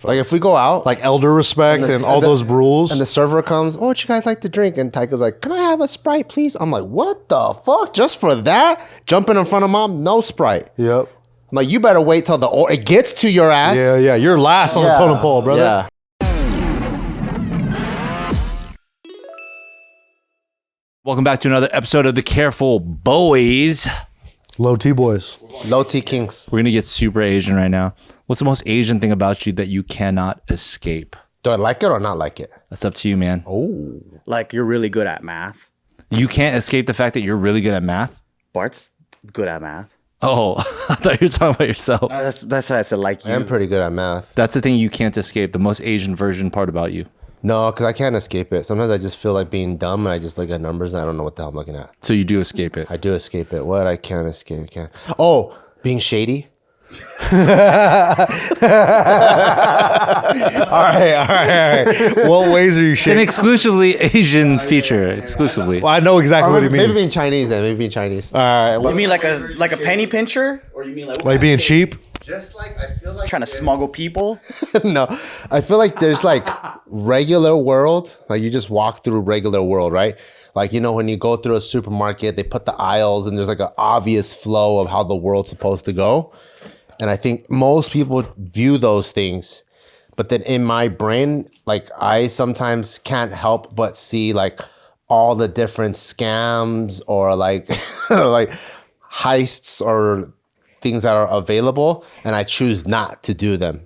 Like if we go out, like elder respect and all those rules, and the server comes, oh, what you guys like to drink? And Taika's like, can I have a Sprite, please? I'm like, what the fuck? Just for that? Jumping in front of mom, no Sprite. Yep. I'm like, you better wait till it gets to your ass. Yeah. You're last on the totem pole, brother. Yeah. Welcome back to another episode of The Careful Boys. Low T boys. Low T Kings. We're going to get super Asian right now. What's the most Asian thing about you that you cannot escape? Do I like it or not like it? That's up to you, man. Oh. Like you're really good at math. You can't escape the fact that you're really good at math? Bart's good at math. Oh, I thought you were talking about yourself. That's why I said like you. I am pretty good at math. That's the thing you can't escape, the most Asian version part about you. No, because I can't escape it. Sometimes I just feel like being dumb and I just look at numbers and I don't know what the hell I'm looking at. So you do escape it. I do escape it. What? I can't escape. Can't. Oh, being shady. All right. What ways are you It's an shady? exclusively Asian feature. Exclusively. Well, I know exactly what he means. Maybe being Chinese then. Maybe being Chinese. All right. You mean like a penny pincher, or you mean Like being cheap? Just like I feel like trying to smuggle people? no, I feel like there's like regular world. Like you just walk through regular world, right? Like, you know, when you go through a supermarket, they put the aisles and there's like an obvious flow of how the world's supposed to go. And I think most people view those things. But then in my brain, like I sometimes can't help but see like all the different scams or like like heists or things that are available, and I choose not to do them.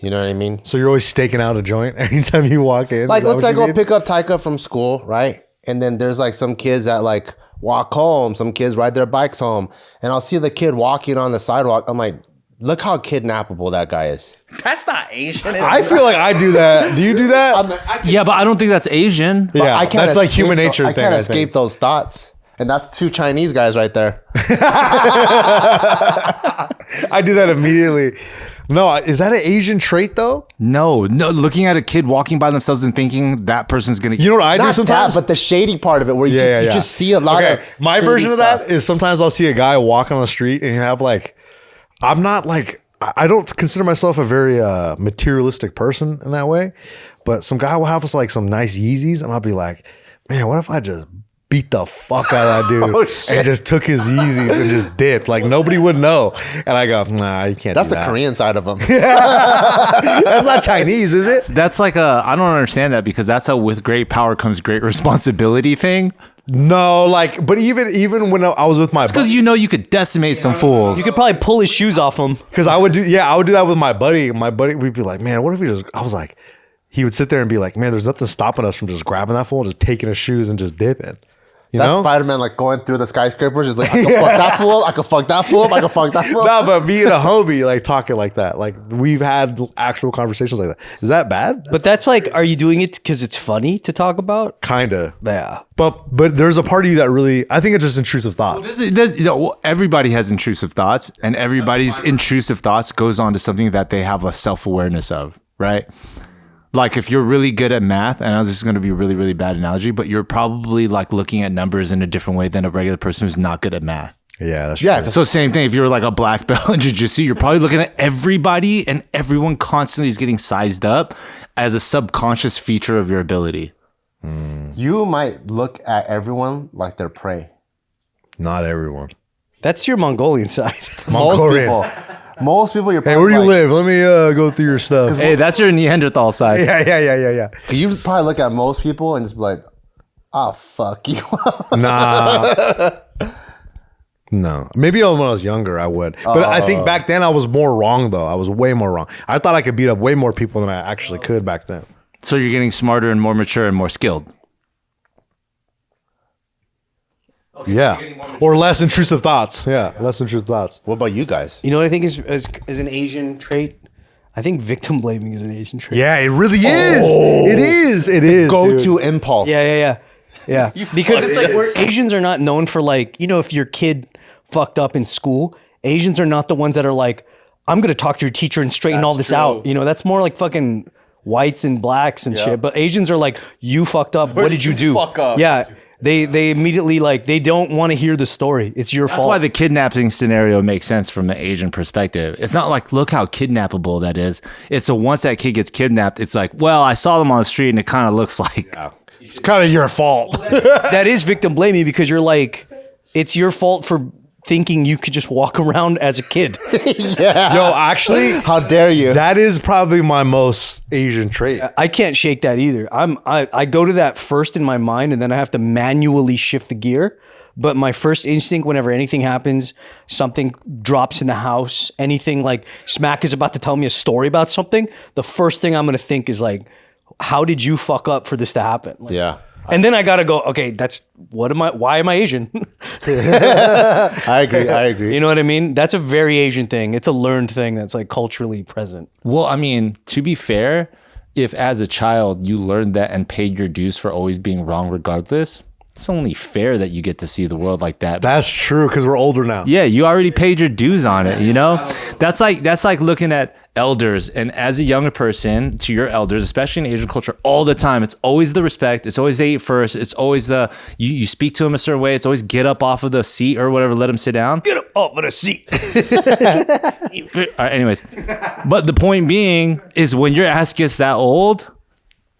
You know what I mean? So you're always staking out a joint anytime you walk in? Like, let's say I go pick up Taika from school, right? And then there's like some kids that like walk home, some kids ride their bikes home, and I'll see the kid walking on the sidewalk. I'm like, look how kidnappable that guy is. That's not Asian. Is I it? feel like I do that. Do you do that? Yeah, but I don't think that's Asian. Yeah, I can't that's like escape human nature I thing, can't I escape think. those thoughts. And that's two Chinese guys right there. I do that immediately. No, is that an Asian trait though? No. Looking at a kid walking by themselves and thinking that person's going to... You know what I do Not sometimes? that, but the shady part of it, where you, you just see a lot of. My shady version of stuff. that is sometimes I'll see a guy walk on the street and you have like, I'm not like, I don't consider myself a very materialistic person in that way, but some guy will have like some nice Yeezys and I'll be like, man, what if I just beat the fuck out of that dude and just took his Yeezys and just dipped? Like nobody would know. And I go, nah, you can't That's do the that. Korean side of them. That's not Chinese, is it? That's like I don't understand that, because that's a with great power comes great responsibility thing. No, like, but even when I was with my Because you know you could decimate some fools. You could probably pull his shoes off him. because I would do that with my buddy. My buddy, we'd be like, man, what if we just, I was like, he would sit there and be like, man, there's nothing stopping us from just grabbing that fool and just taking his shoes and just dipping. You That's know? Spider-Man like going through the skyscrapers. Just like, I can fuck that fool up. I can fuck that fool up. I can fuck that fool No, up. but being a homie, like talking like that, like we've had actual conversations like that. Is that bad? But that's like, are you doing it because it's funny to talk about? Kinda. Yeah. But there's a part of you that really, I think it's just intrusive thoughts. Everybody has intrusive thoughts, and everybody's intrusive thoughts goes on to something that they have a self-awareness of, right? Like if you're really good at math, and I know this is going to be a really, really bad analogy, but you're probably like looking at numbers in a different way than a regular person who's not good at math. Yeah, that's Yeah, true. So same thing. If you're like a black belt in jiu-jitsu, you're probably looking at everybody, and everyone constantly is getting sized up as a subconscious feature of your ability. You might look at everyone like they're prey. Not everyone. That's your Mongolian side. Most people, you're Hey, probably where do you like, live? Let me go through your stuff. Hey, that's your Neanderthal side. Yeah. You probably look at most people and just be like, oh, fuck you. Nah. No. Maybe when I was younger, I would. But I think back then I was more wrong, though. I was way more wrong. I thought I could beat up way more people than I actually could back then. So you're getting smarter and more mature and more skilled. Yeah. Or less intrusive thoughts. Yeah. Less intrusive thoughts. What about you guys? You know what I think is an Asian trait? I think victim blaming is an Asian trait. Yeah, it really is. It is. Go-to dude. impulse. Yeah. Because it's like where Asians are not known for like, you know, if your kid fucked up in school, Asians are not the ones that are like, I'm going to talk to your teacher and straighten all this out. You know, that's more like fucking whites and blacks and shit. But Asians are like, you fucked up. What did you do? Fuck up. Yeah. They immediately like they don't want to hear the story. It's your That's fault. why the kidnapping scenario makes sense from an Asian perspective. It's not like, look how kidnappable that is. It's a once that kid gets kidnapped, it's like, well, I saw them on the street and it kind of looks like. It's kind of your fault. That is victim blaming because you're like, it's your fault for thinking you could just walk around as a kid. Yo, actually, How dare you? that is probably my most Asian trait. I can't shake that either. I go to that first in my mind and then I have to manually shift the gear. But my first instinct whenever anything happens, something drops in the house, anything like Smack is about to tell me a story about something, the first thing I'm going to think is like, how did you fuck up for this to happen? Like, Yeah. And then I got to go, okay, why am I Asian? I agree. You know what I mean? That's a very Asian thing. It's a learned thing that's like culturally present. Well, I mean, to be fair, if as a child you learned that and paid your dues for always being wrong regardless, it's only fair that you get to see the world like that. That's true because we're older now. Yeah, you already paid your dues on it, you know? That's like looking at elders, and as a younger person to your elders, especially in Asian culture, all the time, it's always the respect, it's always they eat first, it's always the you speak to them a certain way, it's always get up off of the seat or whatever, let them sit down. Get up off of the seat. All right, anyways, but the point being is when your ass gets that old,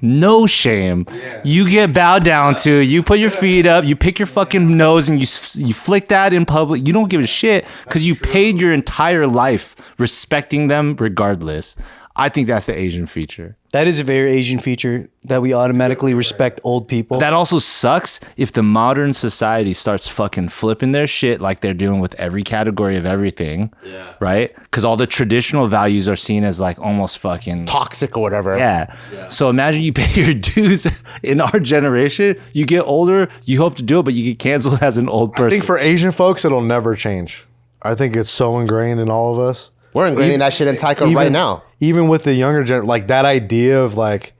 no shame. You get bowed down to. You put your feet up. You pick your fucking nose and you flick that in public. You don't give a shit because you paid your entire life respecting them regardless. I think that's the Asian feature. That is a very Asian feature that we automatically respect old people. That also sucks if the modern society starts fucking flipping their shit like they're doing with every category of everything. Yeah. Right? Because all the traditional values are seen as like almost fucking Toxic or whatever. Yeah. So imagine you pay your dues in our generation. You get older, you hope to do it, but you get canceled as an old person. I think for Asian folks, it'll never change. I think it's so ingrained in all of us. We're ingraining that shit in Taika right now. Even with the younger gen, like that idea of like,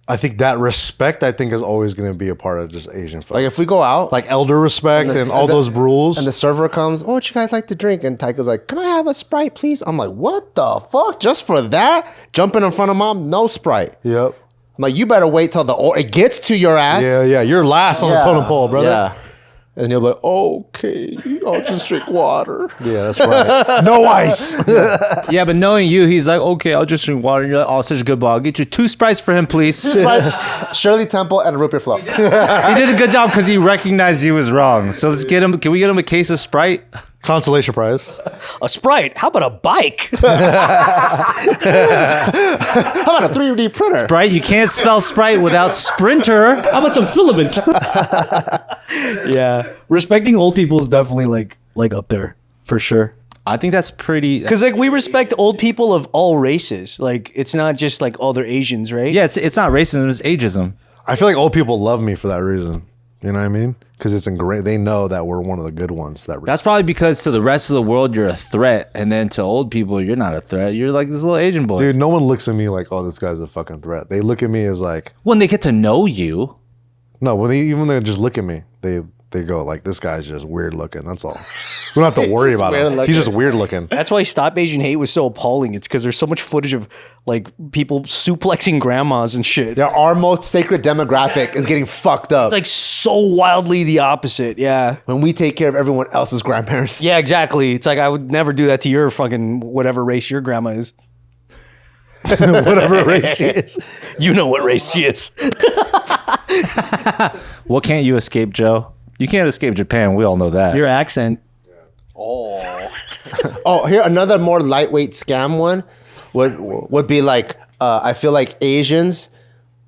I think that respect, I think is always going to be a part of just Asian folks. Like if we go out, Like elder respect and all those rules. and the server comes, "Oh, what you guys like to drink?" And Taika's like, "Can I have a Sprite, please?" I'm like, "What the fuck? Just for that? Jumping in front of mom? No Sprite." Yep. I'm like, "You better wait till it gets to your ass." Yeah. You're last on the totem pole, brother. Yeah. And he'll be like, "Okay, I'll just drink water." Yeah, that's right. No ice. yeah, but knowing you, he's like, okay, I'll just drink water. And you're like, oh, such a good ball. I'll get you 2 Sprites for him, please. Sprites, Shirley Temple, and a root beer float. He did a good job because he recognized he was wrong. So let's get him. Can we get him a case of Sprite? Consolation prize. A Sprite? How about a bike? How about a 3D printer? Sprite? You can't spell Sprite without Sprinter. How about some filament? Yeah. Respecting old people is definitely like up there for sure. I think that's pretty. Because like we respect old people of all races. Like it's not just like, oh, they're Asians, right? Yeah, it's not racism, it's ageism. I feel like old people love me for that reason. You know what I mean? Because it's ingrained. They know that we're one of the good ones. That's probably because to the rest of the world you're a threat, and then to old people you're not a threat. You're like this little Asian boy. Dude, no one looks at me like, oh, this guy's a fucking threat. They look at me as like, when they get to know you. no, when they just look at me, they go like, this guy's just weird looking. That's all. We don't have to worry about him. He's just weird looking. That's why Stop Asian Hate was so appalling. It's because there's so much footage of like people suplexing grandmas and shit. Yeah, our most sacred demographic is getting fucked up. It's like so wildly the opposite. Yeah. When we take care of everyone else's grandparents. Yeah, exactly. It's like I would never do that to your fucking whatever race your grandma is. Whatever race she is. You know what race she is. What can't you escape, Joe? You can't escape Japan. We all know that. Your accent. Oh, here another more lightweight scam one would be like I feel like Asians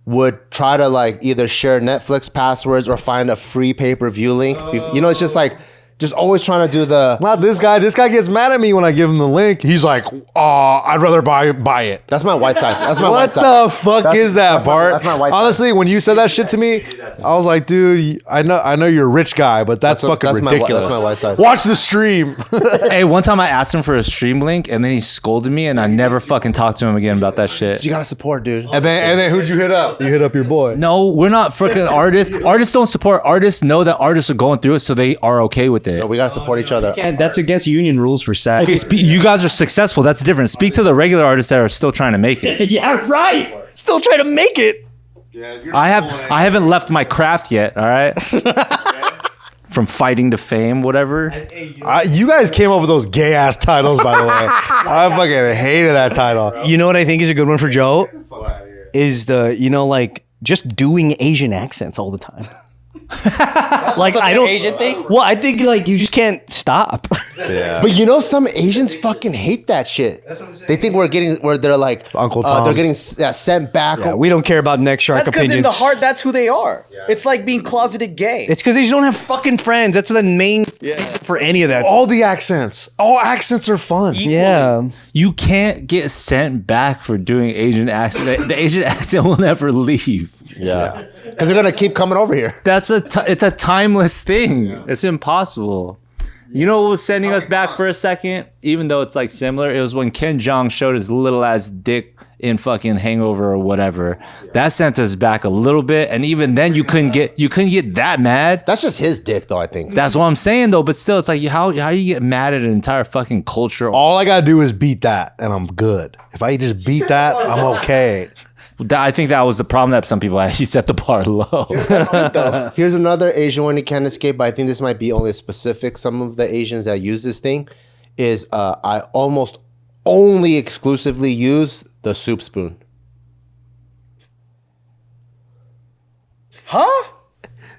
would try to like either share Netflix passwords or find a free pay-per-view link. You know, it's just like just always trying to do the. Not this guy. This guy gets mad at me when I give him the link. He's like, I'd rather buy it. That's my white side. That's my What white side. the fuck is that, Bart? That's my white side. Honestly, when you said that shit to me, I was like, dude, I know you're a rich guy, but that's fucking ridiculous. That's my white side. Watch the stream. Hey, one time I asked him for a stream link, and then he scolded me, and I never fucking talked to him again about that shit. You gotta support, dude. and then who'd you hit up? You hit up your boy. No, we're not freaking artists. Artists don't support artists. Know that artists are going through it, so they are okay with it. We gotta support each other. And that's against union rules for SAG. Okay, you guys are successful. That's different. Speak to the regular artists that are still trying to make it. Yeah, right. Still trying to make it. I haven't left my craft yet. All right. From fighting to fame, whatever. You guys came up with those gay ass titles, by the way. I fucking hated that title. You know what I think is a good one for Joe? Is like just doing Asian accents all the time. Like I don't Asian thing? Well, I think like you just can't stop. Yeah. But some Asians fucking hate that shit. They think they're like Uncle they're Toms. getting sent back. Yeah, we don't care about neck shark That's because opinions. in the heart, that's who they are. It's like being closeted gay. It's because they just don't have fucking friends. That's the main reason for any of that. All the accents. All accents are fun. Yeah. You can't get sent back for doing Asian accent. The Asian accent will never leave. Yeah, because they're gonna keep coming over here. It's a timeless thing. It's impossible. You know what was sending us back for a second? Even though it's like similar, it was when Ken Jeong showed his little ass dick in fucking Hangover or whatever. That sent us back a little bit, and even then you couldn't get that mad. That's just his dick, though. I think. That's what I'm saying though. But still, it's like how you get mad at an entire fucking culture. All I gotta do is beat that, and I'm good. If I just beat that, I'm okay. I think that was the problem that some people had. He set the bar low. Here's another Asian one you can't escape, but I think this might be only specific. Some of the Asians that use this thing is I almost only exclusively use the soup spoon. Huh?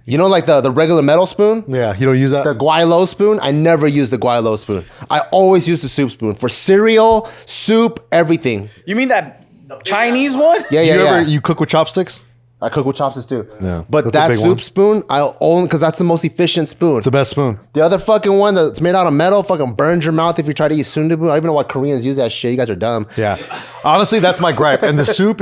Like the regular metal spoon? Yeah, you don't use that? The guaylo spoon? I never use the guaylo spoon. I always use the soup spoon for cereal, soup, everything. You mean that Chinese one? Yeah, You cook with chopsticks? I cook with chopsticks too. Yeah, But that's a that big soup one. spoon, I only because that's the most efficient spoon. It's the best spoon. The other fucking one that's made out of metal fucking burns your mouth if you try to eat sundubu. I don't even know why Koreans use that shit. You guys are dumb. Yeah. Honestly, that's my gripe. And the spoon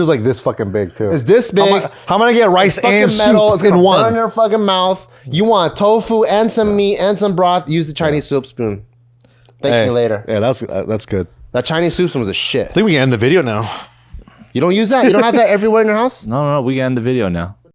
is like this fucking big too. It's this big. How am I gonna get rice Fucking and metal. It's soup gonna in burn one? your fucking mouth. You want tofu and some meat and some broth? Use the Chinese soup spoon. Thank you later. Yeah, that's good. That Chinese soup spoon was a shit. I think we can end the video now. You don't use that? You don't have that everywhere in your house? No, we can end the video now.